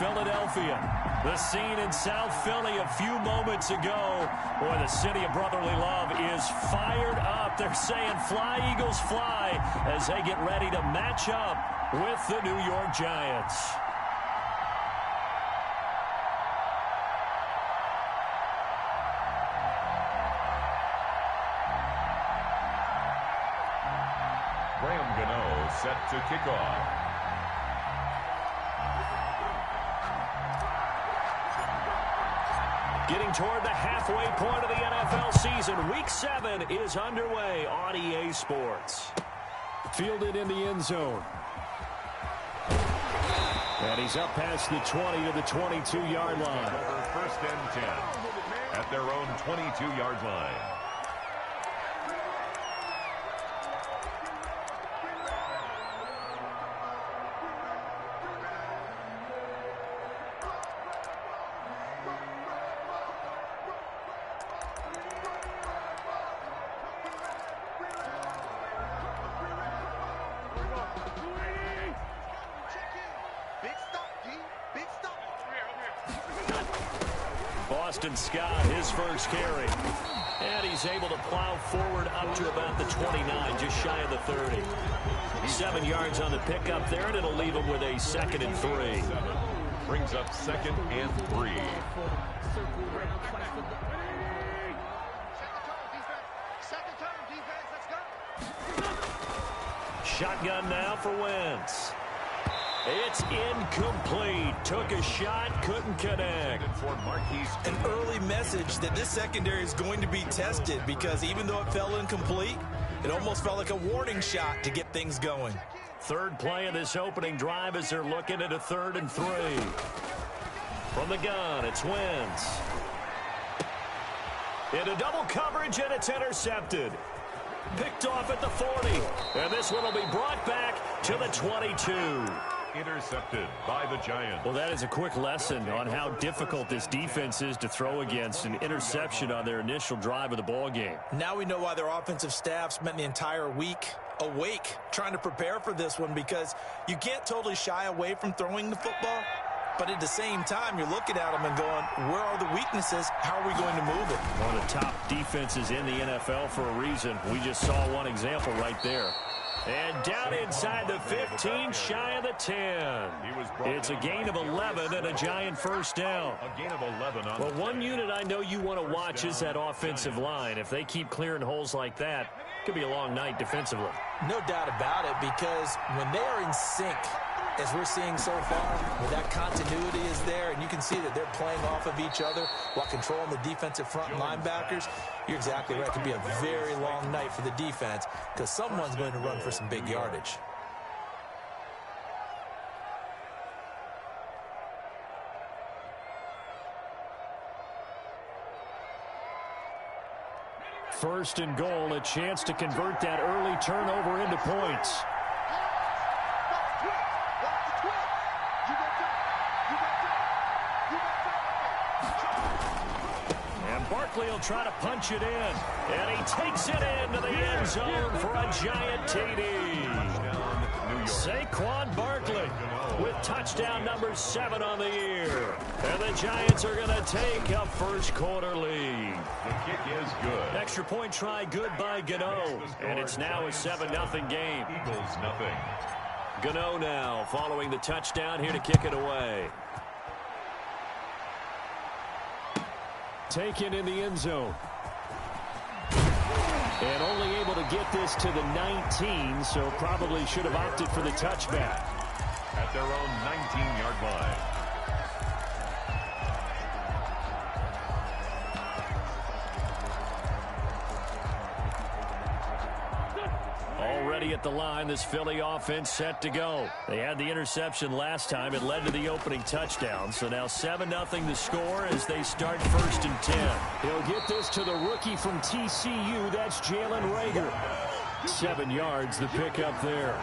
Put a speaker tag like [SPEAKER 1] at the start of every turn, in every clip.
[SPEAKER 1] Philadelphia. The scene in South Philly a few moments ago. Boy, the city of brotherly love is fired up. They're saying fly, Eagles, fly, as they get ready to match up with the New York Giants.
[SPEAKER 2] Set to kick off.
[SPEAKER 1] Getting toward the halfway point of the NFL season. Week 7 is underway on EA Sports. Fielded in the end zone. And he's up past the 20 to the 22-yard line.
[SPEAKER 2] First and 10 at their own 22-yard line.
[SPEAKER 1] Scott, his first carry. And he's able to plow forward up to about the 29, just shy of the 30. 7 yards on the pickup there, and it'll leave him with a 2nd and 3.
[SPEAKER 2] Brings up 2nd and 3.
[SPEAKER 1] Shotgun now for Wentz. It's incomplete. Took a shot, couldn't connect.
[SPEAKER 3] An early message that this secondary is going to be tested, because even though it fell incomplete, it almost felt like a warning shot to get things going.
[SPEAKER 1] Third play of this opening drive as they're looking at a 3rd and 3. From the gun, it's Wentz. Into double coverage, and it's intercepted. Picked off at the 40. And this one will be brought back to the 22.
[SPEAKER 2] Intercepted by the Giants.
[SPEAKER 1] Well, that is a quick lesson on how difficult this defense is to throw against. An interception on their initial drive of the ball game.
[SPEAKER 3] Now we know why their offensive staff spent the entire week awake trying to prepare for this one, because you can't totally shy away from throwing the football, but at the same time you're looking at them and going, where are the weaknesses? How are we going to move it?
[SPEAKER 1] One of the top defenses in the NFL for a reason. We just saw one example right there. And down inside the 15, shy of the 10. It's a gain of 11 and a Giant first down.
[SPEAKER 2] A gain of 11 on
[SPEAKER 1] well, one unit I know you want to watch is that offensive line. If they keep clearing holes like that, it could be a long night defensively.
[SPEAKER 3] No doubt about it, because when they are in sync, as we're seeing so far, where that continuity is there, and you can see that they're playing off of each other while controlling the defensive front linebackers, you're exactly right. It could be a very long night for the defense, because someone's going to run for some big yardage.
[SPEAKER 1] First and goal, a chance to convert that early turnover into points. Barkley will try to punch it in, and he takes it into the end zone for a Giant TD. Saquon Barkley with touchdown number 7 on the year. And the Giants are going to take a first quarter lead.
[SPEAKER 2] The kick is good.
[SPEAKER 1] Extra point try good by Gano, and it's now a 7-0 game.
[SPEAKER 2] Eagles nothing.
[SPEAKER 1] Gano now following the touchdown here to kick it away. Taken in the end zone. And only able to get this to the 19, so probably should have opted for the touchback.
[SPEAKER 2] At their own 19-yard line.
[SPEAKER 1] Already at the line, this Philly offense set to go. They had the interception last time. It led to the opening touchdown. So now 7-0 the score as they start first and 10. He'll get this to the rookie from TCU. That's Jalen Reagor. 7 yards, the pickup there.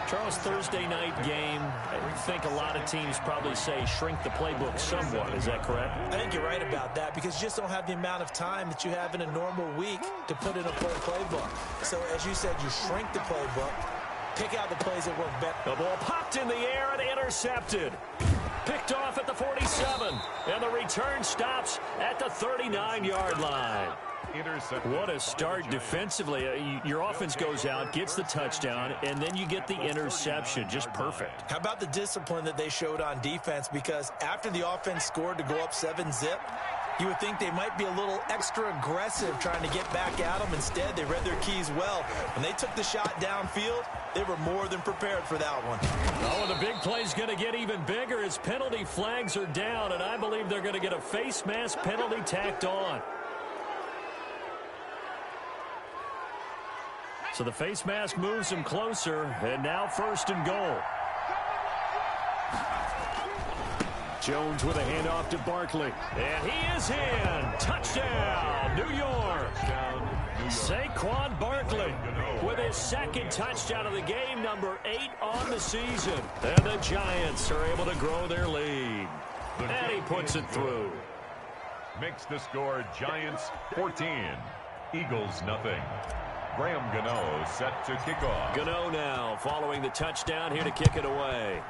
[SPEAKER 1] Charles, Thursday night game, I think a lot of teams probably say shrink the playbook somewhat. Is that correct?
[SPEAKER 3] I think you're right about that, because you just don't have the amount of time that you have in a normal week to put in a full playbook. So, as you said, you shrink the playbook, pick out the plays that work better.
[SPEAKER 1] The ball popped in the air and intercepted. Picked off at the 47. And the return stops at the 39-yard line. What a start defensively. Your offense goes out, gets the touchdown, and then you get the interception. Just perfect.
[SPEAKER 3] How about the discipline that they showed on defense? Because after the offense scored to go up 7-zip, you would think they might be a little extra aggressive trying to get back at them. Instead, they read their keys well. When they took the shot downfield, they were more than prepared for that one.
[SPEAKER 1] Oh, and the big play's going to get even bigger as penalty flags are down, and I believe they're going to get a face mask penalty tacked on. So the face mask moves him closer, and now 1st and goal. Jones with a handoff to Barkley. And he is in. Touchdown, New York. Saquon Barkley with his 2nd touchdown of the game, number 8 on the season. And the Giants are able to grow their lead. And he puts it through.
[SPEAKER 2] Makes the score Giants 14, Eagles nothing. Graham Gano set to kick off.
[SPEAKER 1] Gano now following the touchdown here to kick it away.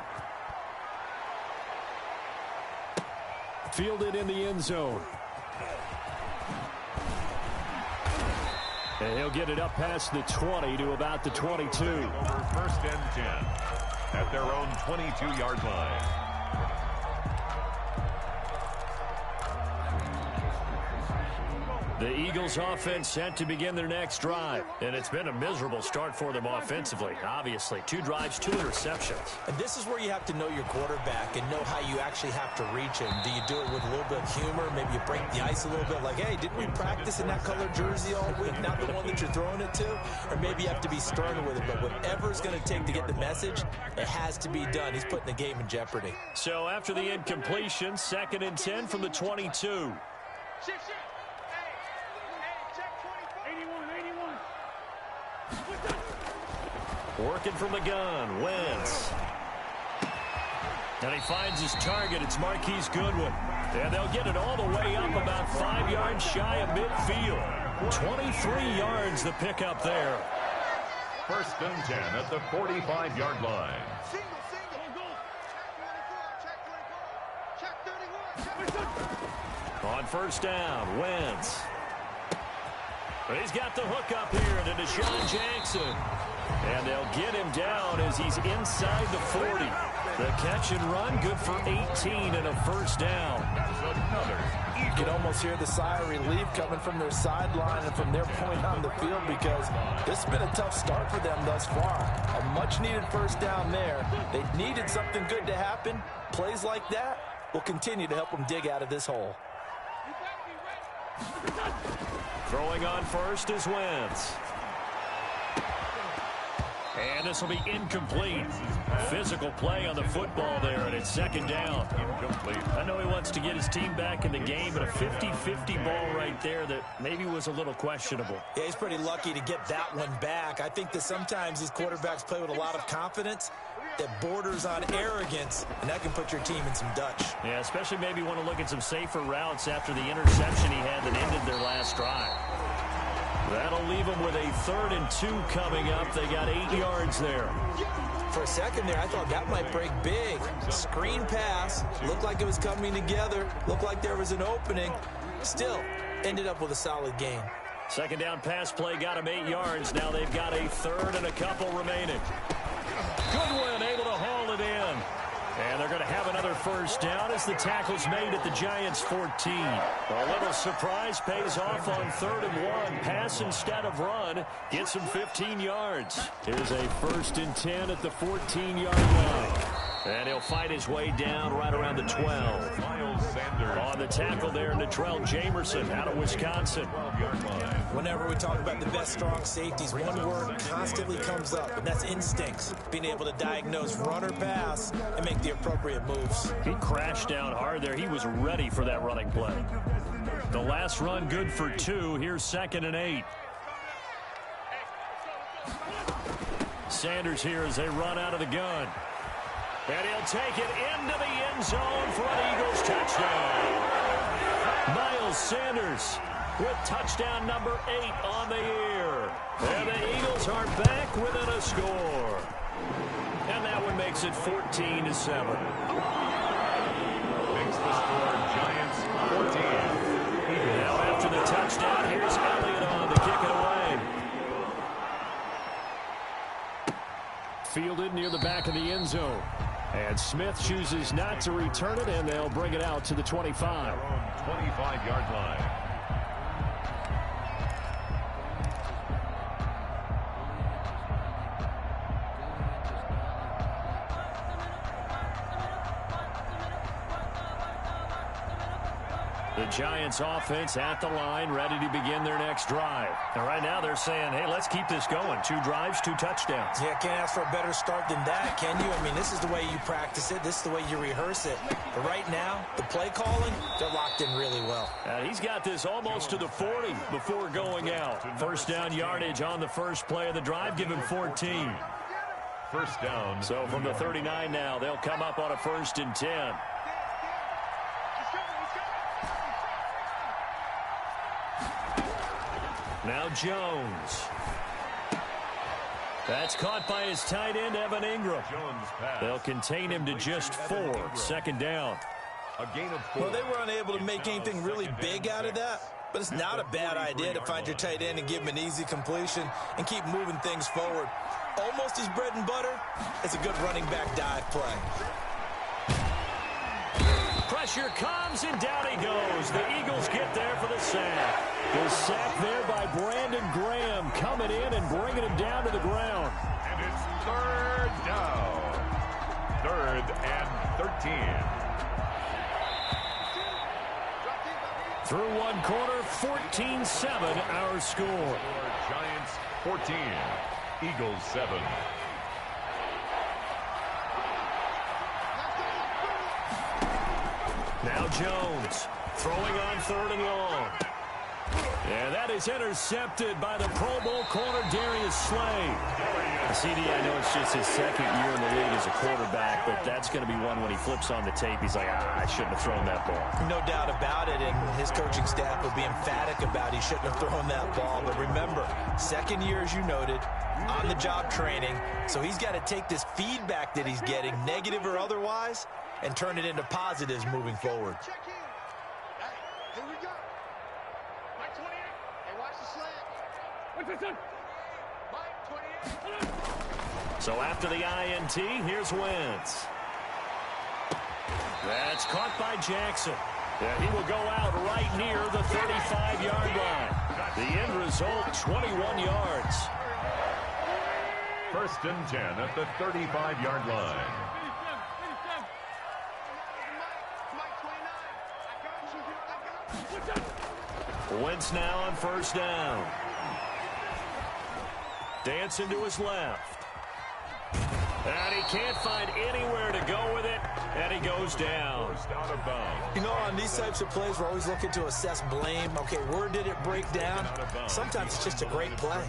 [SPEAKER 1] Fielded in the end zone. And he'll get it up past the 20 to about the 22.
[SPEAKER 2] Over 1st and 10 at their own 22-yard line.
[SPEAKER 1] The Eagles offense set to begin their next drive. And it's been a miserable start for them offensively. Obviously, 2 drives, 2 interceptions.
[SPEAKER 3] And this is where you have to know your quarterback and know how you actually have to reach him. Do you do it with a little bit of humor? Maybe you break the ice a little bit like, hey, didn't we practice in that colored jersey all week? Not the one that you're throwing it to? Or maybe you have to be stern with it. But whatever it's going to take to get the message, it has to be done. He's putting the game in jeopardy.
[SPEAKER 1] So after the incompletion, 2nd and 10 from the 22. Working from the gun, Wentz. And he finds his target. It's Marquise Goodwin. And they'll get it all the way up about 5 yards shy of midfield. 23 yards the pickup there.
[SPEAKER 2] 1st and 10 at the 45-yard line.
[SPEAKER 1] On 1st down, Wentz. But he's got the hook up here to Deshaun Jackson. And they'll get him down as he's inside the 40. The catch and run, good for 18 and a 1st down.
[SPEAKER 3] You can almost hear the sigh of relief coming from their sideline and from their point on the field because this has been a tough start for them thus far. A much-needed 1st down there. They needed something good to happen. Plays like that will continue to help them dig out of this hole.
[SPEAKER 1] Throwing on 1st is Wentz. And this will be incomplete. Physical play on the football there, and it's 2nd down. Incomplete. I know he wants to get his team back in the game, but a 50-50 ball right there that maybe was a little questionable.
[SPEAKER 3] Yeah, he's pretty lucky to get that one back. I think that sometimes these quarterbacks play with a lot of confidence that borders on arrogance, and that can put your team in some Dutch.
[SPEAKER 1] Yeah, especially maybe want to look at some safer routes after the interception he had that ended their last drive. That'll leave them with a 3rd and 2 coming up. They got 8 yards there.
[SPEAKER 3] For a second there, I thought that might break big. Screen pass. Looked like it was coming together. Looked like there was an opening. Still, ended up with a solid gain.
[SPEAKER 1] 2nd down pass play got them 8 yards. Now they've got a 3rd and a couple remaining. Goodwin able to haul it in. And they're going to have another 1st down as the tackle's made at the Giants' 14. A little surprise pays off on 3rd and 1. Pass instead of run. Gets him 15 yards. Here's a 1st and 10 at the 14-yard line. And he'll fight his way down right around the 12. On the tackle there, Natrell Jamerson out of Wisconsin.
[SPEAKER 3] Whenever we talk about the best strong safeties, one word constantly comes up, and that's instincts. Being able to diagnose run or pass and make the appropriate moves.
[SPEAKER 1] He crashed down hard there. He was ready for that running play. The last run good for 2. Here's 2nd and 8. Sanders here as they run out of the gun. And he'll take it into the end zone for an Eagles touchdown. Miles Sanders with touchdown number 8 on the year. And the Eagles are back within a score. And that one makes it 14-7. fielded near the back of the end zone. And Smith chooses not to return it, and they'll bring it out to the 25.
[SPEAKER 2] 25-yard line.
[SPEAKER 1] The Giants offense at the line, ready to begin their next drive. And right now they're saying, hey, let's keep this going. 2 drives, 2 touchdowns.
[SPEAKER 3] Yeah, can't ask for a better start than that, can you? I mean, this is the way you practice it. This is the way you rehearse it. But right now, the play calling, they're locked in really well.
[SPEAKER 1] He's got this almost to the 40 before going out. First down yardage on the first play of the drive, give him 14.
[SPEAKER 2] First down.
[SPEAKER 1] So from the 39 now, they'll come up on a 1st and 10. Now Jones. That's caught by his tight end, Evan Ingram. They'll contain him to just 4. Second down.
[SPEAKER 2] A gain of 4.
[SPEAKER 3] Well, they were unable to make anything really big out of that, but it's not a bad idea to find your tight end and give him an easy completion and keep moving things forward. Almost his bread and butter. It's a good running back dive play.
[SPEAKER 1] Pressure comes, and down he goes. The Eagles get there for the sack. The sack there by Brandon Graham, coming in and bringing him down to the ground.
[SPEAKER 2] And it's 3rd down. 3rd and 13.
[SPEAKER 1] Through one quarter, 14-7 our score.
[SPEAKER 2] Giants 14, Eagles 7.
[SPEAKER 1] Now Jones throwing on 3rd and long. And that is intercepted by the Pro Bowl corner, Darius Slay. CD, I know it's just his 2nd year in the league as a quarterback, but that's going to be one when he flips on the tape. He's like, I shouldn't have thrown that ball.
[SPEAKER 3] No doubt about it, and his coaching staff will be emphatic about he shouldn't have thrown that ball. But remember, 2nd year, as you noted, on-the-job training, so he's got to take this feedback that he's getting, negative or otherwise, and turn it into positives moving forward.
[SPEAKER 4] Here we go. Mike 28. Hey, watch the slant. What's this? Mike 28.
[SPEAKER 1] So after the INT, here's Wentz. That's caught by Jackson. Yeah, he will go out right near the 35-yard line. The end result, 21 yards.
[SPEAKER 2] 1st and 10 at the 35-yard line.
[SPEAKER 1] Wentz now on 1st down. Dancing to his left. And he can't find anywhere to go with it, and he goes down.
[SPEAKER 2] Out of bounds.
[SPEAKER 3] You know, on these types of plays, we're always looking to assess blame. Okay, where did it break down? Sometimes it's just a great play.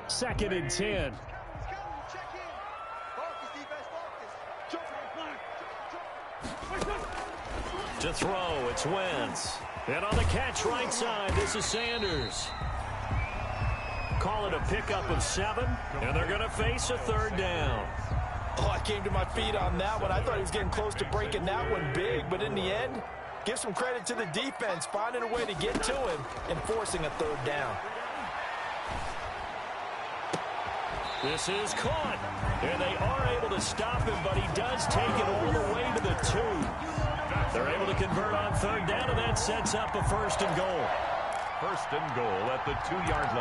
[SPEAKER 1] Second and 10. To throw, it's Wentz. And on the catch right side, this is Sanders. Call it a pickup of 7, and they're going to face a 3rd down.
[SPEAKER 3] Oh, I came to my feet on that one. I thought he was getting close to breaking that one big, but in the end, give some credit to the defense, finding a way to get to him and forcing a 3rd down.
[SPEAKER 1] This is caught, and they are able to stop him, but he does take it all the way to the 2. They're able to convert on 3rd down, and that sets up a 1st and goal.
[SPEAKER 2] 1st and goal at the 2-yard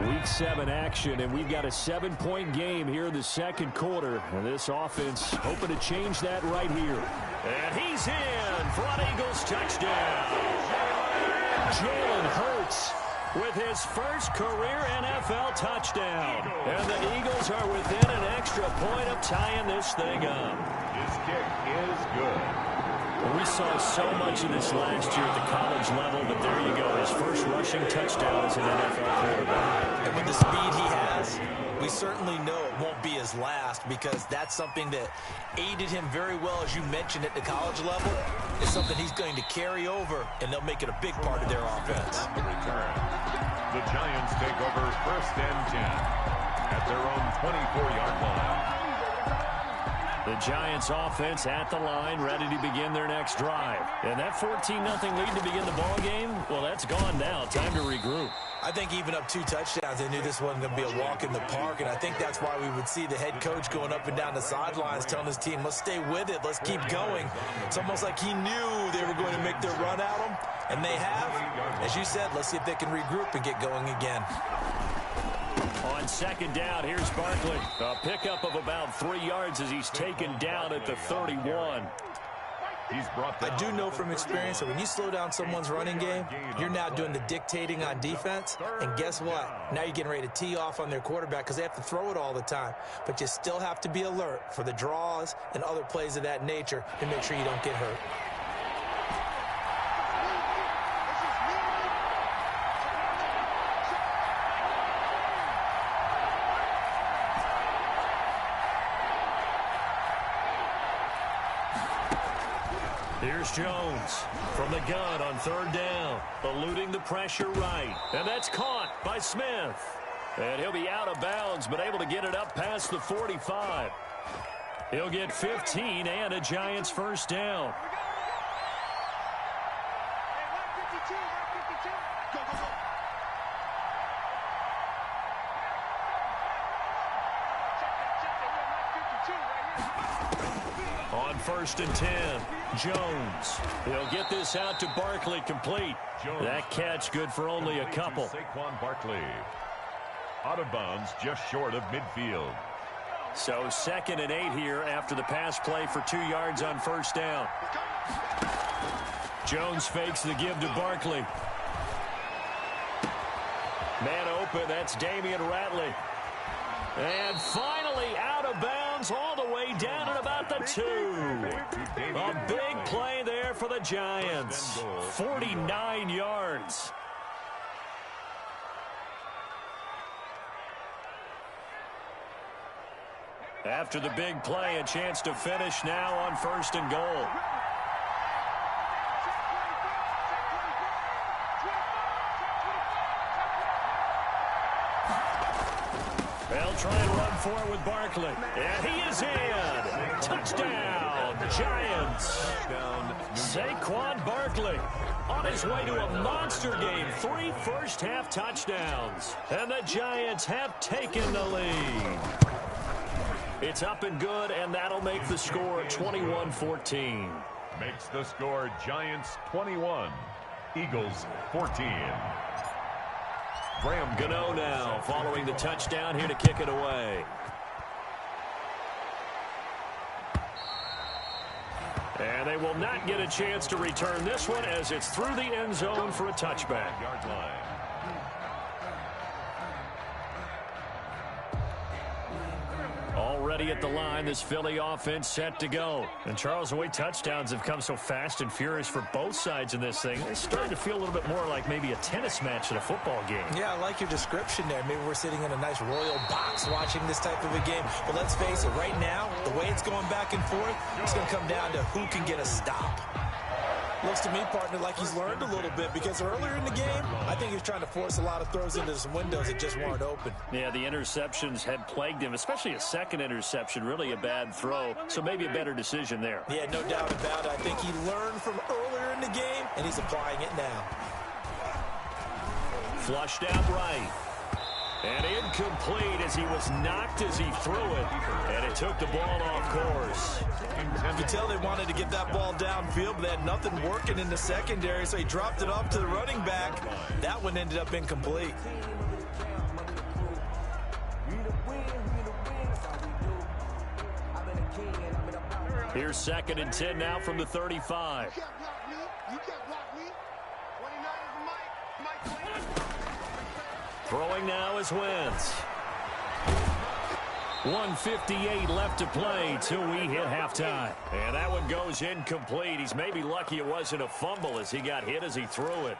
[SPEAKER 2] line.
[SPEAKER 1] Week 7 action, and we've got a 7-point game here in the 2nd quarter. And this offense hoping to change that right here. And he's in for an Eagles touchdown. Jalen Hurts with his first career NFL touchdown. And the Eagles are within an extra point of tying this thing up.
[SPEAKER 2] His kick is good.
[SPEAKER 1] Well, we saw so much of this last year at the college level, but there you go. His first rushing touchdown as an NFL quarterback.
[SPEAKER 3] And with the speed he has, we certainly know it won't be his last, because that's something that aided him very well, as you mentioned, at the college level. is something he's going to carry over, and they'll make it a big part of their offense.
[SPEAKER 2] The Giants take over 1st and 10 at their own 24-yard line.
[SPEAKER 1] The Giants offense at the line, ready to begin their next drive. And that 14-0 lead to begin the ball game, well, that's gone now. Time to regroup.
[SPEAKER 3] I think even up 2 touchdowns, they knew this wasn't going to be a walk in the park, and I think that's why we would see the head coach going up and down the sidelines telling his team, let's stay with it, let's keep going. It's almost like he knew they were going to make their run at him, and they have. As you said, let's see if they can regroup and get going again.
[SPEAKER 1] On 2nd down, here's Barkley. A pickup of about 3 yards as he's taken down at the 31.
[SPEAKER 3] I do know from experience that when you slow down someone's running game, you're now doing the dictating on defense. And guess what? Now you're getting ready to tee off on their quarterback because they have to throw it all the time. But you still have to be alert for the draws and other plays of that nature to make sure you don't get hurt.
[SPEAKER 1] Here's Jones from the gun on 3rd down, eluding the pressure right. And that's caught by Smith. And he'll be out of bounds, but able to get it up past the 45. He'll get 15 and a Giants 1st down. On 1st and 10, Jones. He'll get this out to Barkley, complete. That catch good for only a couple.
[SPEAKER 2] Saquon Barkley out of bounds just short of midfield.
[SPEAKER 1] So 2nd and 8 here after the pass play for 2 yards on 1st down. Jones fakes the give to Barkley. Man open, that's Damian Ratley. And finally out of bounds all the way down at about the 2. A big play there for the Giants. 49 yards. After the big play, a chance to finish now on 1st and goal. They'll try and run for it with Barkley. And he is in. Touchdown, Giants. Saquon Barkley on his way to a monster game. 3 first-half touchdowns. And the Giants have taken the lead. It's up and good, and that'll make the score 21-14.
[SPEAKER 2] Makes the score Giants 21, Eagles 14.
[SPEAKER 1] Graham Gano now following the touchdown here to kick it away. And they will not get a chance to return this one as it's through the end zone for a touchback.
[SPEAKER 2] Yard line.
[SPEAKER 1] Already at the line, this Philly offense set to go. And Charles, the way touchdowns have come so fast and furious for both sides in this thing, it's starting to feel a little bit more like maybe a tennis match at a football game.
[SPEAKER 3] Yeah, I like your description there. Maybe we're sitting in a nice royal box watching this type of a game. But let's face it, right now, the way it's going back and forth, it's going to come down to who can get a stop. Looks to me, partner, like he's learned a little bit because earlier in the game, I think he was trying to force a lot of throws into some windows that just weren't open.
[SPEAKER 1] Yeah, the interceptions had plagued him, especially a second interception, really a bad throw. So maybe a better decision there.
[SPEAKER 3] Yeah, no doubt about it. I think he learned from earlier in the game, and he's applying it now.
[SPEAKER 1] Flushed out right. And incomplete as he was knocked as he threw it. And it took the ball off course.
[SPEAKER 3] You can tell they wanted to get that ball downfield, but they had nothing working in the secondary, so he dropped it off to the running back. That one ended up incomplete.
[SPEAKER 1] Here's 2nd and 10 now from the 35. Throwing now is Wentz. 1:58 left to play till we hit halftime. And that one goes incomplete. He's maybe lucky it wasn't a fumble as he got hit as he threw it.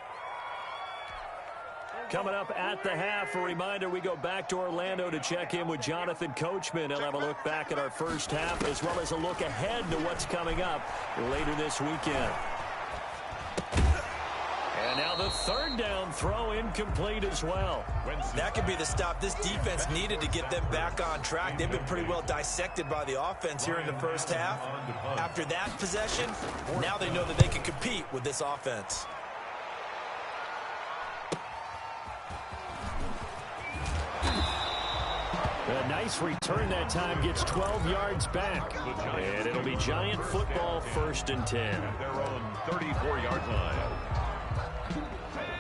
[SPEAKER 1] Coming up at the half, a reminder, we go back to Orlando to check in with Jonathan Coachman. He'll have a look back at our first half as well as a look ahead to what's coming up later this weekend. And now the third down throw incomplete as well.
[SPEAKER 3] That could be the stop this defense needed to get them back on track. They've been pretty well dissected by the offense here in the first half. After that possession, now they know that they can compete with this offense.
[SPEAKER 1] A nice return that time, gets 12 yards back. And it'll be Giant football, 1st and 10.
[SPEAKER 2] Their own 34-yard line.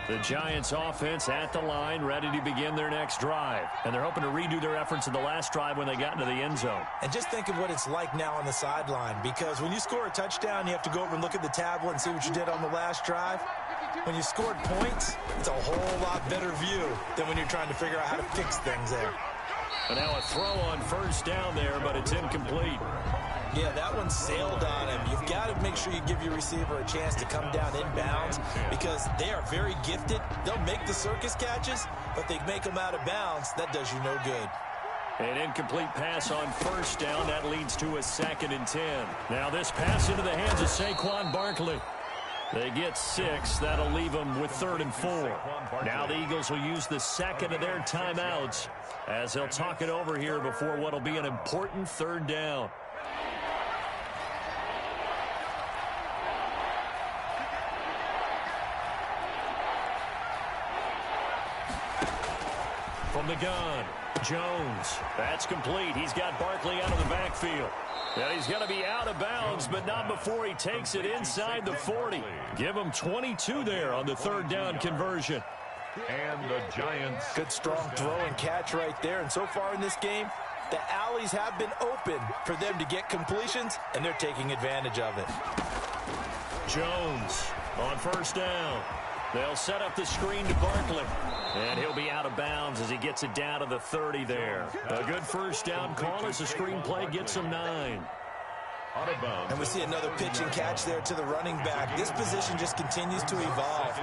[SPEAKER 1] The Giants offense at the line, ready to begin their next drive. And they're hoping to redo their efforts in the last drive when they got into the end zone.
[SPEAKER 3] And just think of what it's like now on the sideline, because when you score a touchdown, you have to go over and look at the tablet and see what you did on the last drive. When you scored points, it's a whole lot better view than when you're trying to figure out how to fix things there.
[SPEAKER 1] And now a throw on 1st down there, but it's incomplete.
[SPEAKER 3] Yeah, that one sailed on him. You've got to make sure you give your receiver a chance to come down inbounds because they are very gifted. They'll make the circus catches, but they make them out of bounds. That does you no good.
[SPEAKER 1] An incomplete pass on 1st down. That leads to a 2nd and 10. Now this pass into the hands of Saquon Barkley. They get 6. That'll leave them with 3rd and 4. Now the Eagles will use the second of their timeouts as they'll talk it over here before what will be an important 3rd down. From the gun, Jones. That's complete. He's got Barkley out of the backfield. And he's going to be out of bounds, but not before he takes it inside the 40. Give him 22 there on the 3rd down conversion.
[SPEAKER 2] And the Giants.
[SPEAKER 3] Good strong throw and catch right there. And so far in this game, the alleys have been open for them to get completions, and they're taking advantage of it.
[SPEAKER 1] Jones on 1st down. They'll set up the screen to Barkley. And he'll be out of bounds as he gets it down to the 30 there. A good 1st down call as the screenplay gets him 9.
[SPEAKER 3] And we see another pitch and catch there to the running back. This position just continues to evolve.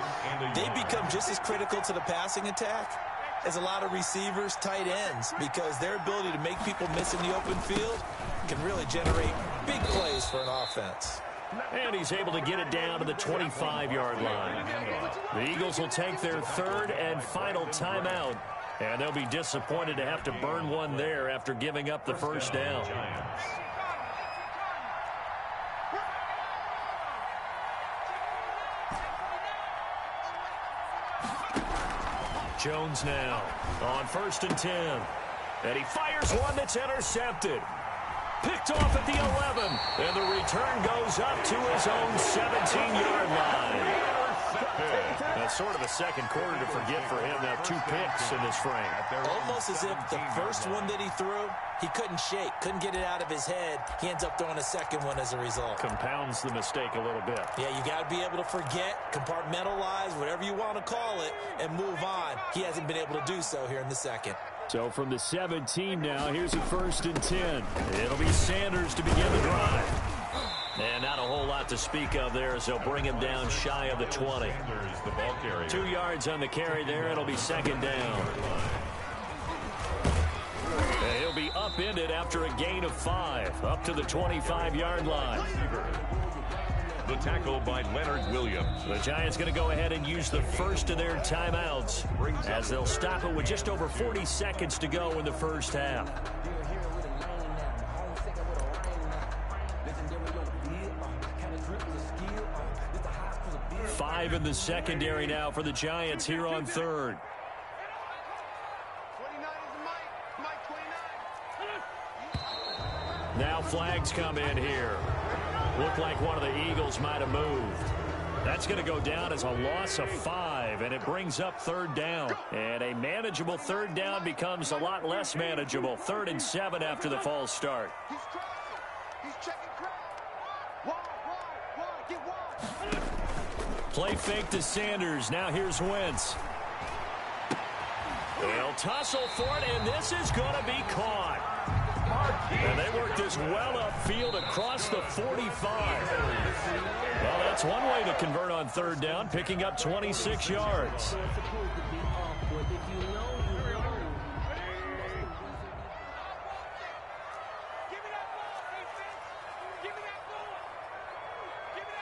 [SPEAKER 3] They become just as critical to the passing attack as a lot of receivers, tight ends, because their ability to make people miss in the open field can really generate big plays for an offense.
[SPEAKER 1] And he's able to get it down to the 25-yard line. The Eagles will take their 3rd and final timeout, and they'll be disappointed to have to burn one there after giving up the 1st down. Jones now on 1st and 10. And he fires one that's intercepted. Picked off at the 11, and the return goes up to his own 17-yard line. That's sort of a second quarter to forget for him. Now 2 picks in this frame.
[SPEAKER 3] Almost as if the first one that he threw, he couldn't shake, couldn't get it out of his head. He ends up throwing a second one as a result.
[SPEAKER 1] Compounds the mistake a little bit.
[SPEAKER 3] Yeah, you got to be able to forget, compartmentalize, whatever you want to call it, and move on. He hasn't been able to do so here in the second.
[SPEAKER 1] So from the 17 now, here's a 1st and 10. It'll be Sanders to begin the drive. And not a whole lot to speak of there as they'll bring him down shy of the 20. 2 yards on the carry there. It'll be 2nd down. And he'll be upended after a gain of 5, up to the 25-yard line.
[SPEAKER 2] The tackle by Leonard Williams.
[SPEAKER 1] The Giants going to go ahead and use the 1st of their timeouts as they'll stop it with just over 40 seconds to go in the 1st half. Five in the secondary now for the Giants here on 3rd.
[SPEAKER 4] 29 is Mike 29.
[SPEAKER 1] Now flags come in here. Looked like one of the Eagles might have moved. That's going to go down as a loss of 5, and it brings up 3rd down. And a manageable 3rd down becomes a lot less manageable. 3rd and 7 after the false start.
[SPEAKER 4] He's trying. He's checking crowd. Wide, get wide.
[SPEAKER 1] Play fake to Sanders. Now here's Wentz. They'll tussle for it, and this is going to be caught. And they work this well upfield across the 45. Well, that's one way to convert on 3rd down, picking up 26 yards.
[SPEAKER 5] But if you know, you know.
[SPEAKER 4] Give me that ball, defense. Give me that ball. Give me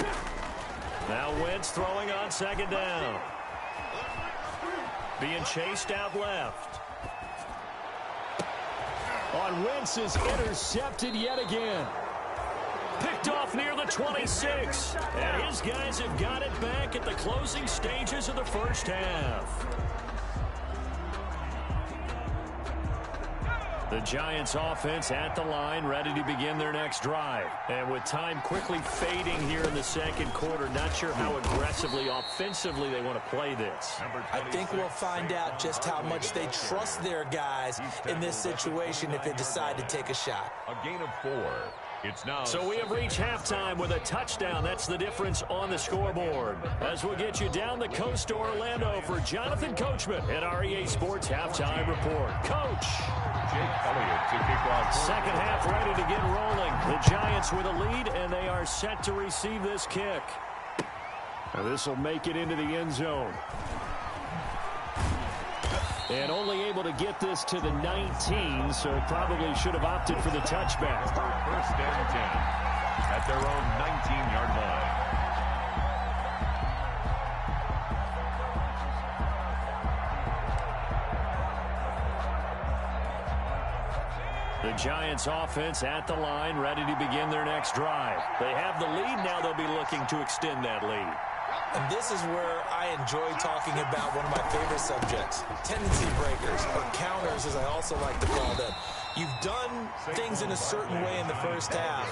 [SPEAKER 4] that ball.
[SPEAKER 1] Now Wentz throwing on second down. Being chased out left. On Wentz is intercepted yet again. Picked off near the 26. And his guys have got it back at the closing stages of the first half. The Giants offense at the line, ready to begin their next drive. And with time quickly fading here in the second quarter, not sure how aggressively, offensively they want to play this.
[SPEAKER 3] I think we'll find out just how much they trust their guys in this situation if they decide to take a shot.
[SPEAKER 2] A gain of 4. It's now.
[SPEAKER 1] So we have reached halftime with a touchdown. That's the difference on the scoreboard. As we'll get you down the coast to Orlando for Jonathan Coachman at our EA Sports Halftime Report. Coach.
[SPEAKER 2] Jake Elliott to kick off.
[SPEAKER 1] Second half ready to get rolling. The Giants with a lead, and they are set to receive this kick. Now this will make it into the end zone. And only able to get this to the 19, so probably should have opted for the touchback.
[SPEAKER 2] First and 10 at their own 19-yard line.
[SPEAKER 1] The Giants offense at the line, ready to begin their next drive. They have the lead. Now they'll be looking to extend that lead.
[SPEAKER 3] And this is where I enjoy talking about one of my favorite subjects, tendency breakers, or counters as I also like to call them. You've done things in a certain way in the first half,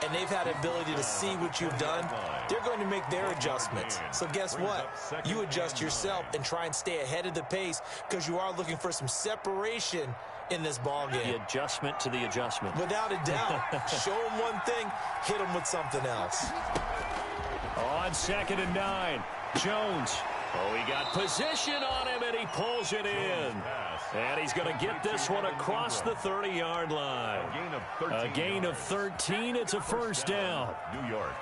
[SPEAKER 3] and they've had the ability to see what you've done. They're going to make their adjustments. So guess what? You adjust yourself and try and stay ahead of the pace because you are looking for some separation in this ball game.
[SPEAKER 1] The adjustment to the adjustment.
[SPEAKER 3] Without a doubt. Show them one thing, hit them with something else.
[SPEAKER 1] On 2nd and 9, Jones. Oh, he got position on him, and he pulls it in. And he's going to get this one across the 30-yard line. A gain of 13. It's a first down.
[SPEAKER 2] New York.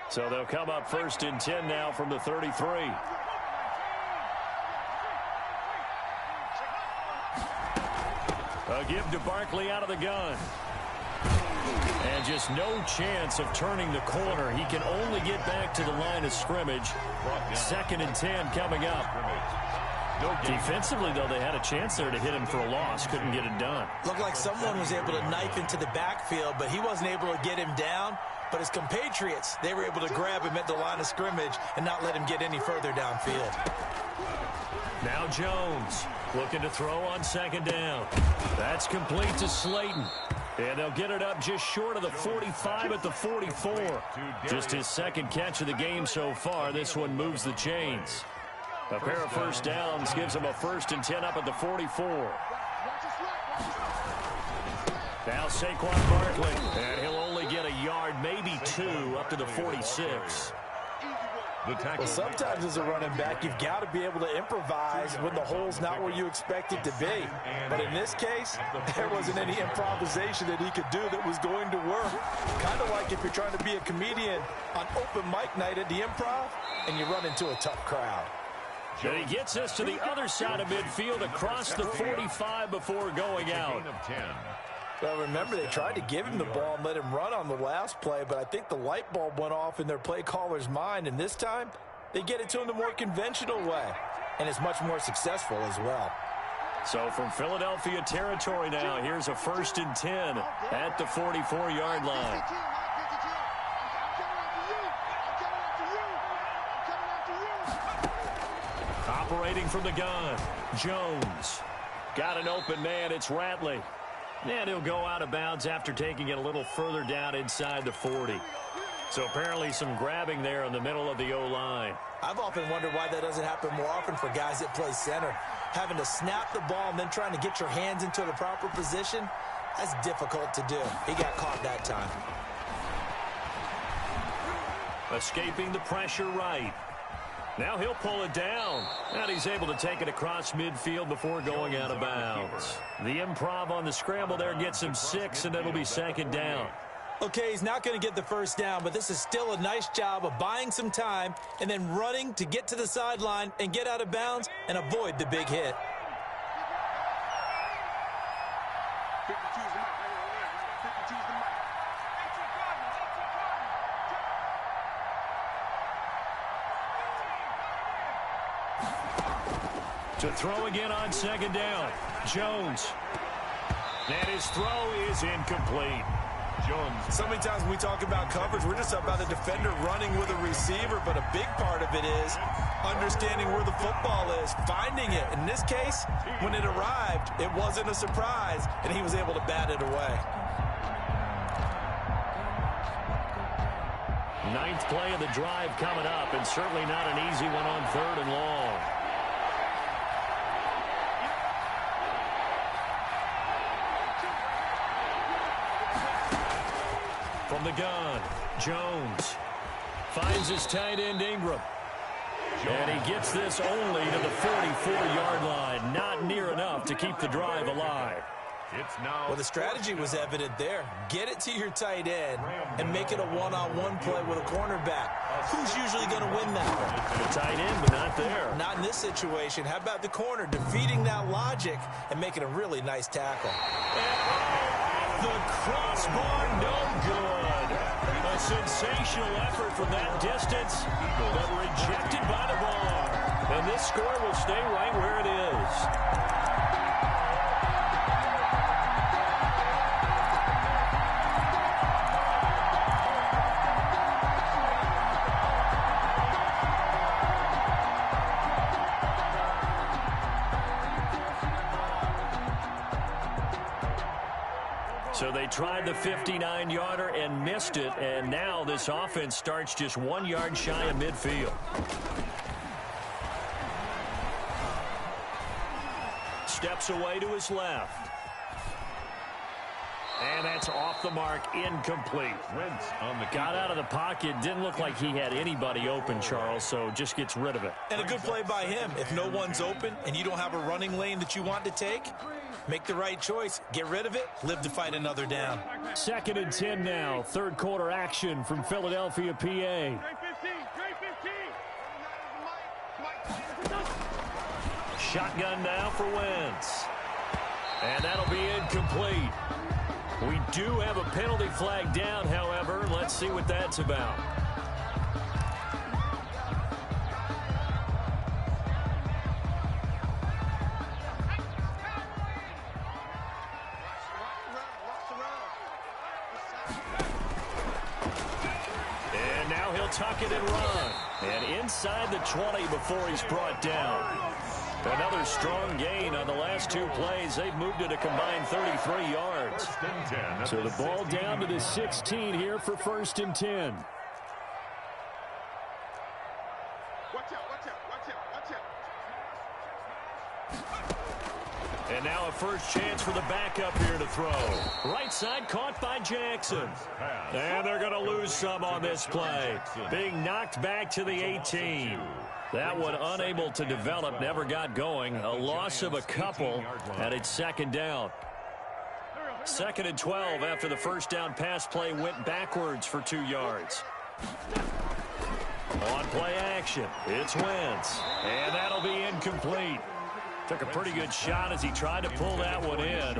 [SPEAKER 1] So they'll come up 1st and 10 now from the 33. A give to Barkley out of the gun. And just no chance of turning the corner. He can only get back to the line of scrimmage. 2nd and 10 coming up. Defensively, though, they had a chance there to hit him for a loss. Couldn't get it done.
[SPEAKER 3] Looked like someone was able to knife into the backfield, but he wasn't able to get him down. But his compatriots, they were able to grab him at the line of scrimmage and not let him get any further downfield.
[SPEAKER 1] Now Jones looking to throw on 2nd down. That's complete to Slayton. And they'll get it up just short of the 45 at the 44. Just his 2nd catch of the game so far. This one moves the chains. A pair of first downs gives him a 1st and 10 up at the 44. Now Saquon Barkley. And he'll only get a yard, maybe 2, up to the 46.
[SPEAKER 3] Well, sometimes as a running back, you've got to be able to improvise when the hole's not where you expect it to be. But in this case, there wasn't any improvisation that he could do that was going to work. Kind of like if you're trying to be a comedian on open mic night at the Improv and you run into a tough crowd.
[SPEAKER 1] And he gets us to the other side of midfield across the 45 before going out.
[SPEAKER 3] Well, remember, they tried to give him the ball and let him run on the last play, but I think the light bulb went off in their play caller's mind, and this time they get it to him the more conventional way, and it's much more successful as well.
[SPEAKER 1] So from Philadelphia territory now, here's a 1st and 10 at the 44-yard line. Operating from the gun, Jones. Got an open man, it's Ratley. And he'll go out of bounds after taking it a little further down inside the 40. So apparently some grabbing there in the middle of the O-line.
[SPEAKER 3] I've often wondered why that doesn't happen more often for guys that play center. Having to snap the ball and then trying to get your hands into the proper position, that's difficult to do. He got caught that time.
[SPEAKER 1] Escaping the pressure right. Now he'll pull it down. And he's able to take it across midfield before going out of bounds. The improv on the scramble there gets him 6, and it'll be 2nd down.
[SPEAKER 3] Okay, he's not going to get the first down, but this is still a nice job of buying some time and then running to get to the sideline and get out of bounds and avoid the big hit.
[SPEAKER 1] To throw again on second down. Jones. And his throw is incomplete.
[SPEAKER 2] Jones.
[SPEAKER 3] So many times when we talk about coverage, we're just about a defender running with a receiver, but a big part of it is understanding where the football is, finding it. In this case, when it arrived, it wasn't a surprise, and he was able to bat it away.
[SPEAKER 1] Ninth play of the drive coming up, and certainly not an easy one on 3rd and long. From the gun, Jones finds his tight end Ingram. And he gets this only to the 44-yard line. Not near enough to keep the drive alive.
[SPEAKER 2] It's now.
[SPEAKER 3] Well, the strategy was evident there. Get it to your tight end and make it a one-on-one play with a cornerback. Who's usually going to win that one?
[SPEAKER 1] The tight end, but not there.
[SPEAKER 3] Not in this situation. How about the corner defeating that logic and making a really nice tackle?
[SPEAKER 1] And the crossbar, no good. A sensational effort from that distance, but rejected by the bar. And this score will stay right where it is. So they tried the 59-yarder and missed it, and now this offense starts just 1 yard shy of midfield. Steps away to his left. And that's off the mark, incomplete.
[SPEAKER 2] Wentz on the
[SPEAKER 1] Got out of the pocket, didn't look like he had anybody open, Charles, so just gets rid of it.
[SPEAKER 3] And a good play by him. If no one's open and you don't have a running lane that you want to take, make the right choice. Get rid of it. Live to fight another down.
[SPEAKER 1] 2nd and 10 now. 3rd quarter action from Philadelphia, PA. Shotgun now for Wentz. And that'll be incomplete. We do have a penalty flag down, however. Let's see what that's about. And now he'll tuck it and run. And inside the 20 before he's brought down. Another strong gain on the last 2 plays. They've moved it a combined 33 yards. So the ball down to the 16 here for 1st and 10. And now a first chance for the backup here to throw. Right side caught by Jackson. And they're going to lose some on this play. Being knocked back to the 18. That one unable to develop, never got going. A loss of a couple, and it's 2nd down. 2nd and 12 after the first down pass play went backwards for 2 yards. On play action, it's Wentz, and that'll be incomplete. Took a pretty good shot as he tried to pull that one in.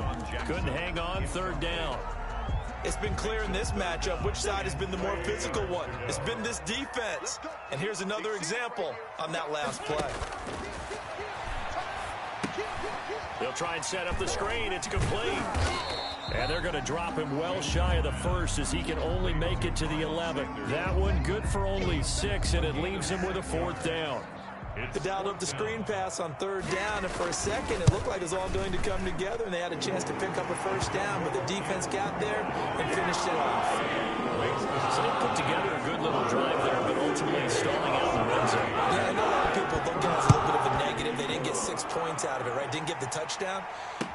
[SPEAKER 1] Couldn't hang on, 3rd down.
[SPEAKER 3] It's been clear in this matchup which side has been the more physical one. It's been this defense. And here's another example on that last play.
[SPEAKER 1] They'll try and set up the screen. It's complete. And they're going to drop him well shy of the 1st as he can only make it to the 11. That one good for only 6, and it leaves him with a 4th down.
[SPEAKER 3] They dialed up the screen pass on 3rd down, and for a second it looked like it was all going to come together, and they had a chance to pick up a first down, but the defense got there and finished it off.
[SPEAKER 1] So they put together a good little drive there, but ultimately stalling out in the red zone.
[SPEAKER 3] Yeah, I know a lot of people look at it as a little bit of a negative. They didn't get 6 points out of it, right? Didn't get the touchdown.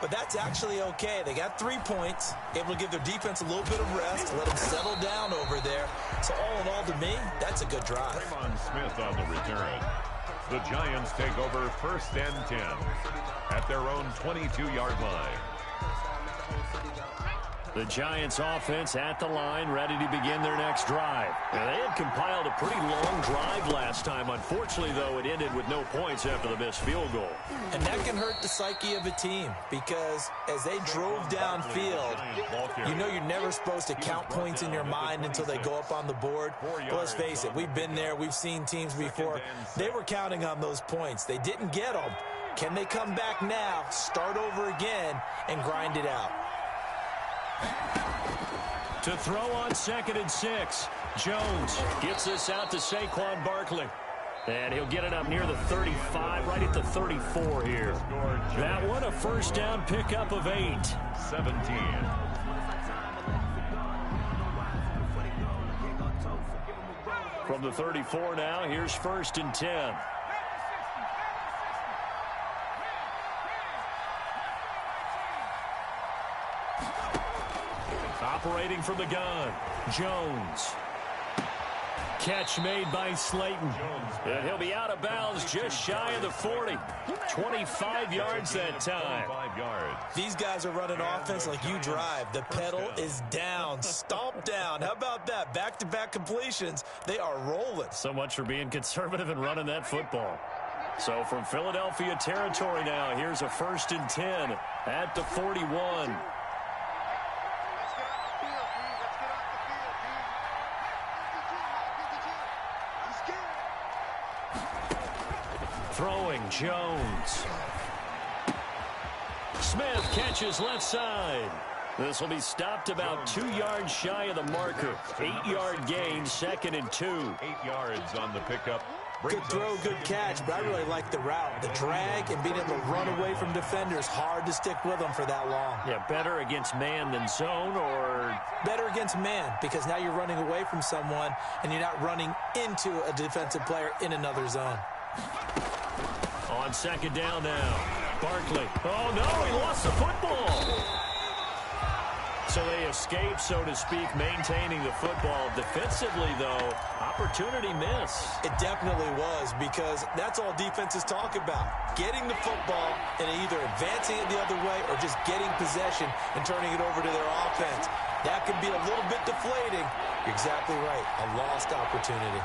[SPEAKER 3] But that's actually okay. They got 3 points, able to give their defense a little bit of rest, let them settle down over there. So all in all, to me, that's a good drive.
[SPEAKER 2] Draymond Smith on the return. The Giants take over 1st and 10 at their own 22-yard line.
[SPEAKER 1] The Giants offense at the line, ready to begin their next drive. Now, they had compiled a pretty long drive last time. Unfortunately, though, it ended with no points after the missed field goal.
[SPEAKER 3] And that can hurt the psyche of a team because as they drove downfield, you know you're never supposed to count points in your mind until they go up on the board. But let's face it, we've been there. We've seen teams before. They were counting on those points. They didn't get them. Can they come back now, start over again, and grind it out?
[SPEAKER 1] To throw on 2nd and 6. Jones gets this out to Saquon Barkley. And he'll get it up near the 35, right at the 34 here. That one a first down pickup of 8.
[SPEAKER 2] 17.
[SPEAKER 1] From the 34 now, here's 1st and 10. Operating from the gun, Jones. Catch made by Slayton. And he'll be out of bounds just shy of the 40. 25 yards that time.
[SPEAKER 3] These guys are running offense like you drive. The pedal is down, stomp down. How about that? Back-to-back completions. They are rolling.
[SPEAKER 1] So much for being conservative and running that football. So from Philadelphia territory now, here's a 1st and 10 at the 41. Throwing, Jones. Smith catches left side. This will be stopped about 2 yards shy of the marker. 8-yard gain, 2nd and 2.
[SPEAKER 2] 8 yards on the pickup.
[SPEAKER 3] Good throw, good catch, but I really like the route. The drag and being able to run away from defenders. Hard to stick with them for that long.
[SPEAKER 1] Yeah, better against man than zone, or
[SPEAKER 3] better against man, because now you're running away from someone and you're not running into a defensive player in another zone.
[SPEAKER 1] On 2nd down now, Barkley. Oh, no, he lost the football. So they escape, so to speak, maintaining the football. Defensively, though, opportunity miss.
[SPEAKER 3] It definitely was, because that's all defenses talk about. Getting the football and either advancing it the other way or just getting possession and turning it over to their offense. That could be a little bit deflating. You're exactly right. A lost opportunity.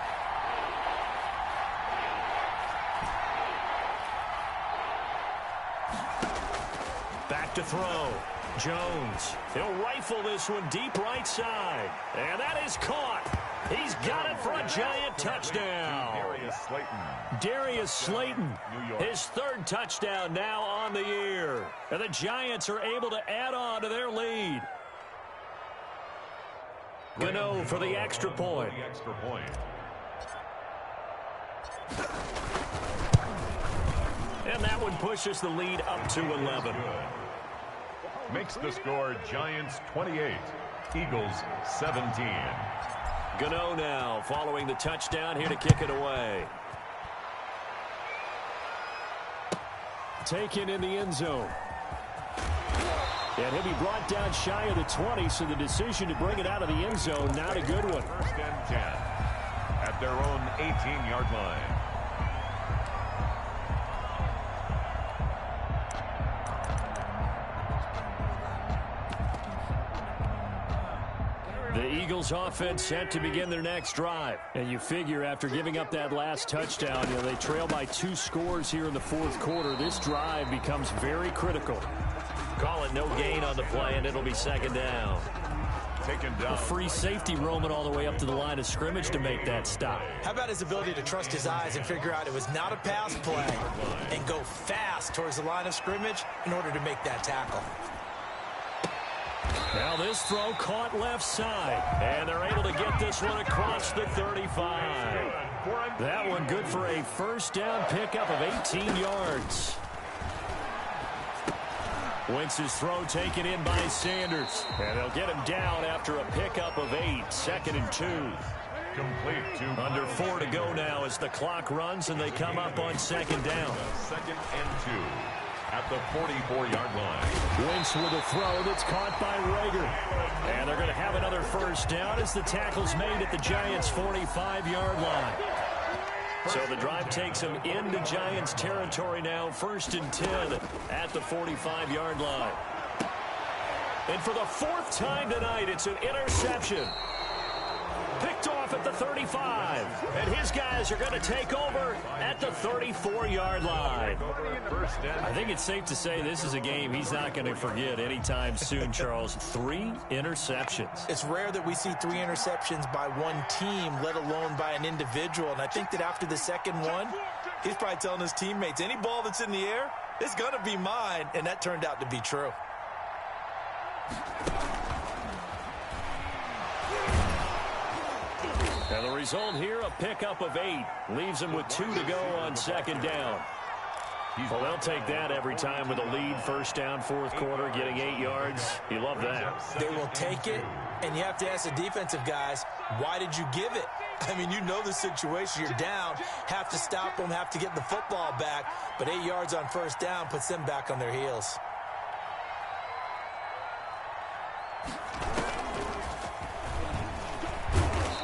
[SPEAKER 1] Back to throw. Jones. He'll rifle this one deep right side. And that is caught. He's got it for a Giant touchdown. Darius Slayton. His 3rd touchdown now on the year. And the Giants are able to add on to their lead. Gano for the extra point. And that one pushes the lead up to 11.
[SPEAKER 2] Makes the score Giants 28, Eagles 17.
[SPEAKER 1] Gano now following the touchdown, here to kick it away. Taken in the end zone. And he'll be brought down shy of the 20, so the decision to bring it out of the end zone, not a good one.
[SPEAKER 2] 1st and 10 at their own 18-yard line.
[SPEAKER 1] The Eagles offense set to begin their next drive. And you figure after giving up that last touchdown, they trail by 2 scores here in the 4th quarter. This drive becomes very critical. Call it no gain on the play, and it'll be 2nd down.
[SPEAKER 2] Taken down.
[SPEAKER 1] A free safety roaming all the way up to the line of scrimmage to make that stop.
[SPEAKER 3] How about his ability to trust his eyes and figure out it was not a pass play and go fast towards the line of scrimmage in order to make that tackle.
[SPEAKER 1] Now this throw caught left side, and they're able to get this one across the 35. That one good for a 1st down pickup of 18 yards. Wentz's throw taken in by Sanders, and they'll get him down after a pickup of 8, 2nd and 2.
[SPEAKER 2] Complete to
[SPEAKER 1] Under 4 to go now as the clock runs, and they come up on 2nd down.
[SPEAKER 2] 2nd and 2 at the 44-yard line.
[SPEAKER 1] Wentz with a throw that's caught by Rager. And they're going to have another 1st down as the tackle's made at the Giants' 45-yard line. So the drive takes them into Giants territory now, 1st and 10 at the 45-yard line. And for the fourth time tonight, it's an interception. Picked off at the 35. And his guys are going to take over at the 34-yard line. I think it's safe to say this is a game he's not going to forget anytime soon, Charles. 3 interceptions.
[SPEAKER 3] It's rare that we see 3 interceptions by one team, let alone by an individual. And I think that after the second one, he's probably telling his teammates, any ball that's in the air, it's going to be mine. And that turned out to be true.
[SPEAKER 1] And the result here, a pickup of 8. Leaves them with 2 to go on second down. Well, they'll take that every time with a lead. First down, fourth quarter, getting 8 yards. You love that.
[SPEAKER 3] They will take it, and you have to ask the defensive guys, why did you give it? I mean, you know the situation. You're down, have to stop them, have to get the football back. But 8 yards on first down puts them back on their heels.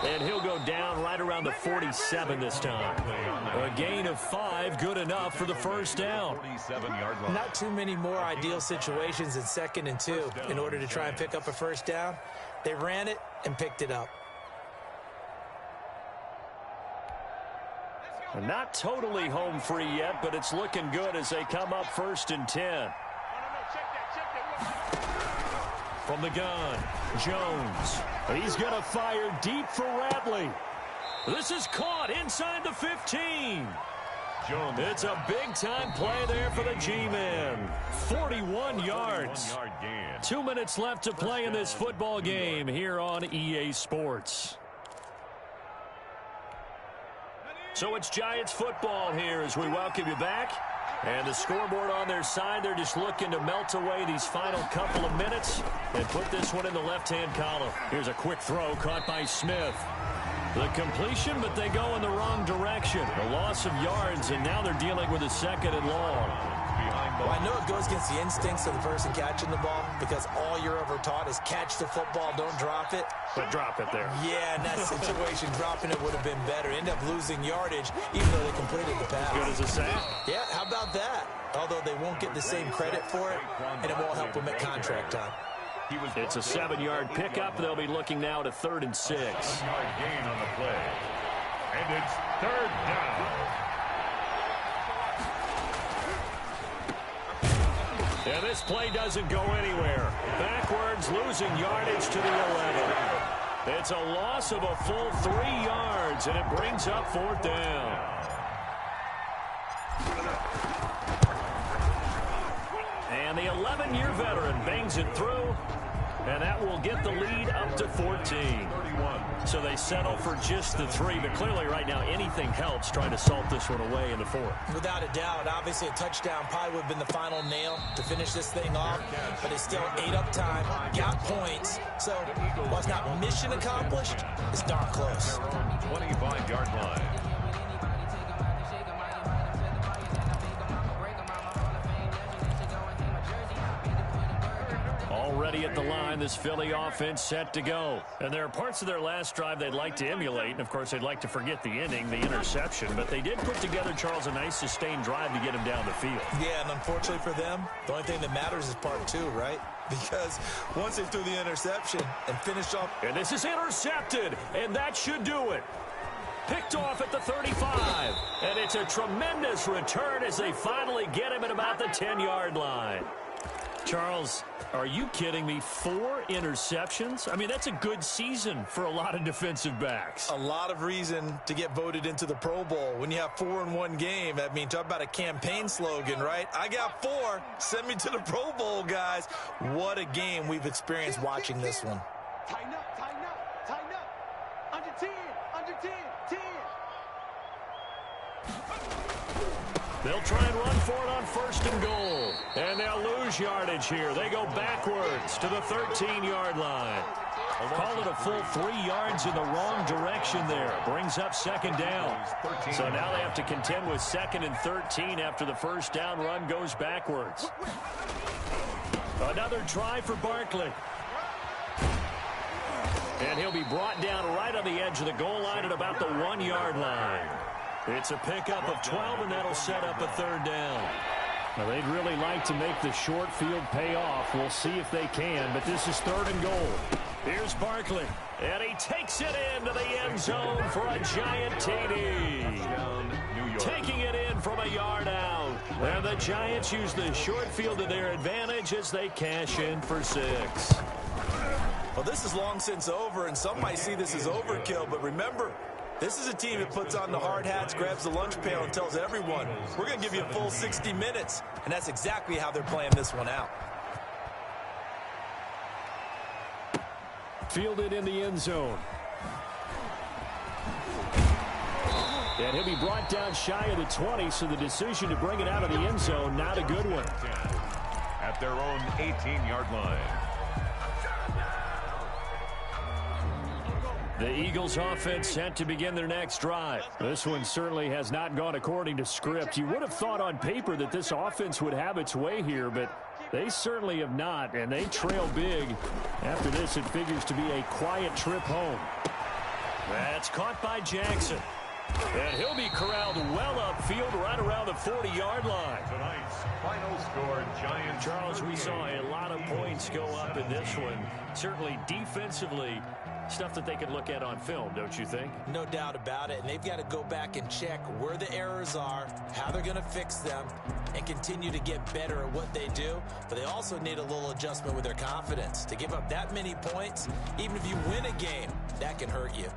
[SPEAKER 1] And he'll go down right around the 47 this time. A gain of 5, good enough for the first down.
[SPEAKER 2] 47-yard line.
[SPEAKER 3] Not too many more ideal situations in 2nd and 2 in order to try and pick up a first down. They ran it and picked it up.
[SPEAKER 1] Not totally home free yet, but it's looking good as they come up 1st and 10. From the gun, Jones. He's going to fire deep for Ratley. This is caught inside the 15.
[SPEAKER 2] Jones.
[SPEAKER 1] It's a big-time play there for the G-men. 41 yards.
[SPEAKER 2] 1-yard gain.
[SPEAKER 1] 2 minutes left to play in this football game here on EA Sports. So it's Giants football here as we welcome you back. And the scoreboard on their side, they're just looking to melt away these final couple of minutes and put this one in the left-hand column. Here's a quick throw caught by Smith. The completion, but they go in the wrong direction. A loss of yards, and now they're dealing with a 2nd and long.
[SPEAKER 3] Well, I know it goes against the instincts of the person catching the ball because all you're ever taught is catch the football, don't drop it.
[SPEAKER 1] But drop it there.
[SPEAKER 3] Yeah, in that situation, dropping it would have been better. End up losing yardage even though they completed the pass.
[SPEAKER 1] Good as a sack.
[SPEAKER 3] Yeah, how about that? Although they won't get the same credit for it, and it won't help them at contract time.
[SPEAKER 1] It's a 7-yard pickup. They'll be looking now to 3rd and 6.
[SPEAKER 2] 7-yard gain on the play. And it's 3rd down.
[SPEAKER 1] And this play doesn't go anywhere. Backwards, losing yardage to the 11. It's a loss of a full 3 yards, and it brings up 4th down. And the 11-year veteran bangs it through, and that will get the lead up to 14. So they settle for just the 3, but clearly right now anything helps trying to salt this one away in the 4th.
[SPEAKER 3] Without a doubt, obviously a touchdown probably would have been the final nail to finish this thing off, but it's still 8 up time, got points, so while it's not mission accomplished, it's darn close.
[SPEAKER 2] 25-yard line.
[SPEAKER 1] Already at the line, this Philly offense set to go. And there are parts of their last drive they'd like to emulate, and of course they'd like to forget the inning, the interception, but they did put together, Charles, a nice sustained drive to get him down the field.
[SPEAKER 3] Yeah, and unfortunately for them, the only thing that matters is part 2, right? Because once they threw the interception and finished off...
[SPEAKER 1] And this is intercepted, and that should do it. Picked off at the 35, and it's a tremendous return as they finally get him at about the 10-yard line. Charles, are you kidding me? 4 interceptions? I mean, that's a good season for a lot of defensive backs.
[SPEAKER 3] A lot of reason to get voted into the Pro Bowl. When you have 4 in one game, I mean, talk about a campaign slogan, right? I got 4. Send me to the Pro Bowl, guys. What a game we've experienced watching this one.
[SPEAKER 4] Tighten up, tighten up, tighten up. Under 10, under 10, 10.
[SPEAKER 1] They'll try and run for it on 1st and goal. And they'll lose yardage here. They go backwards to the 13-yard line. Call it a full 3 yards in the wrong direction there. Brings up 2nd down. So now they have to contend with 2nd and 13 after the first down run goes backwards. Another try for Barkley. And he'll be brought down right on the edge of the goal line at about the 1-yard line. It's a pickup of 12, and that'll set up a 3rd down. Well, they'd really like to make the short field pay off. We'll see if they can, but this is 3rd and goal. Here's Barkley, and he takes it into the end zone for a giant TD. Taking it in from a yard out. And the Giants use the short field to their advantage as they cash in for 6.
[SPEAKER 3] Well, this is long since over, and some might see this as overkill, but remember, this is a team that puts on the hard hats, grabs the lunch pail, and tells everyone, we're going to give you a full 60 minutes. And that's exactly how they're playing this one out.
[SPEAKER 1] Fielded in the end zone. And he'll be brought down shy of the 20, so the decision to bring it out of the end zone, not a good one.
[SPEAKER 2] At their own 18-yard line.
[SPEAKER 1] The Eagles offense set to begin their next drive. This one certainly has not gone according to script. You would have thought on paper that this offense would have its way here, but they certainly have not, and they trail big. After this, it figures to be a quiet trip home. That's caught by Jackson. And he'll be corralled well upfield right around the 40-yard line.
[SPEAKER 2] Tonight's final score, Giants.
[SPEAKER 1] Charles, we saw a lot of points go up in this one. Certainly defensively, stuff that they could look at on film, don't you think?
[SPEAKER 3] No doubt about it, and they've got to go back and check where the errors are, how they're going to fix them, and continue to get better at what they do. But they also need a little adjustment with their confidence. To give up that many points, even if you win a game, that can hurt you.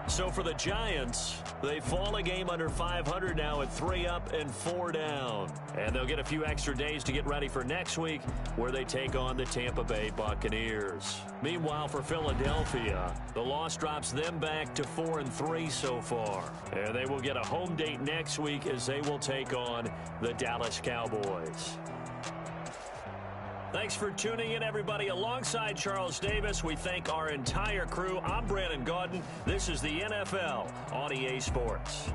[SPEAKER 1] So for the Giants, they fall a game under 500 now at 3 up and 4 down. And they'll get a few extra days to get ready for next week, where they take on the Tampa Bay Buccaneers. Meanwhile, for Philadelphia, the loss drops them back to 4-3 so far. And they will get a home date next week as they will take on the Dallas Cowboys. Thanks for tuning in, everybody. Alongside Charles Davis, we thank our entire crew. I'm Brandon Gaudin. This is the NFL on EA Sports.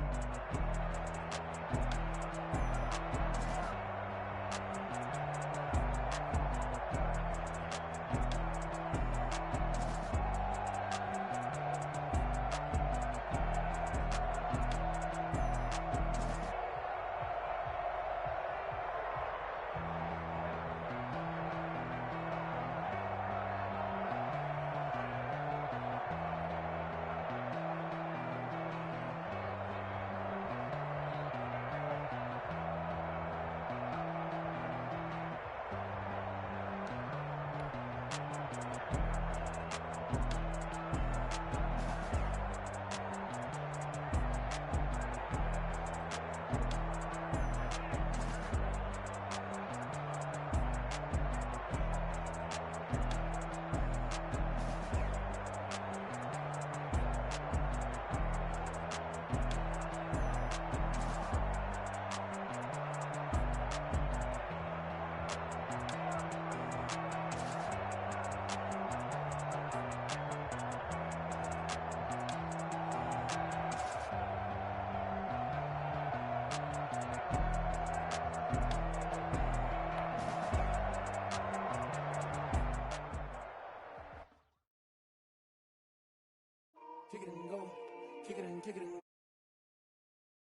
[SPEAKER 4] Kick it and go. Kick it and kick it and